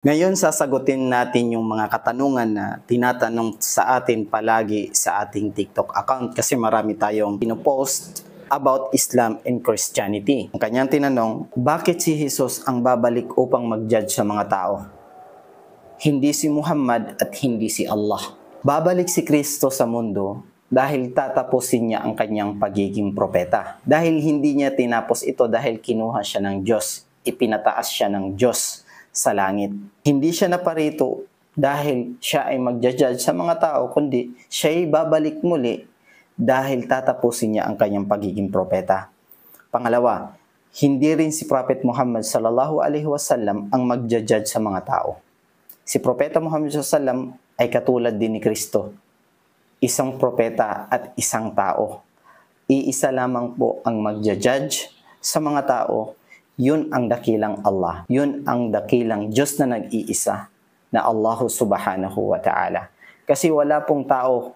Ngayon sasagutin natin yung mga katanungan na tinatanong sa atin palagi sa ating TikTok account kasi marami tayong pinopost about Islam and Christianity. Ang kanyang tinanong, bakit si Jesus ang babalik upang mag-judge sa mga tao? Hindi si Muhammad at hindi si Allah. Babalik si Kristo sa mundo dahil tatapusin niya ang kanyang pagiging propeta. Dahil hindi niya tinapos ito dahil kinuha siya ng Diyos, ipinataas siya ng Diyos sa langit. Hindi siya naparito dahil siya ay magja-judge sa mga tao, kundi siya ay babalik muli dahil tatapusin niya ang kanyang pagiging propeta. Pangalawa, hindi rin si Prophet Muhammad sallallahu alaihi wasallam ang magja-judge sa mga tao. Si Propeta Muhammad sallallahu alaihi wasallam ay katulad din ni Kristo, isang propeta at isang tao. Iisa lamang po ang magja-judge sa mga tao. Yun ang dakilang Allah. Yun ang dakilang Diyos na nag-iisa, na Allah subhanahu wa ta'ala. Kasi wala pong tao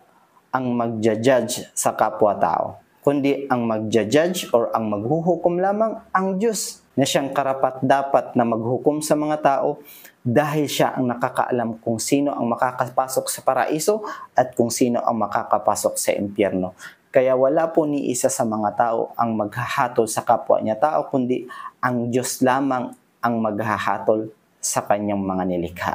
ang magja-judge sa kapwa-tao, kundi ang magja-judge or ang maghuhukom lamang ang Diyos, na siyang karapat-dapat na maghukom sa mga tao dahil siya ang nakakaalam kung sino ang makakapasok sa paraiso at kung sino ang makakapasok sa impyerno. Kaya wala po ni isa sa mga tao ang maghahatol sa kapwa niya tao, kundi ang Diyos lamang ang maghahatol sa kanyang mga nilikha.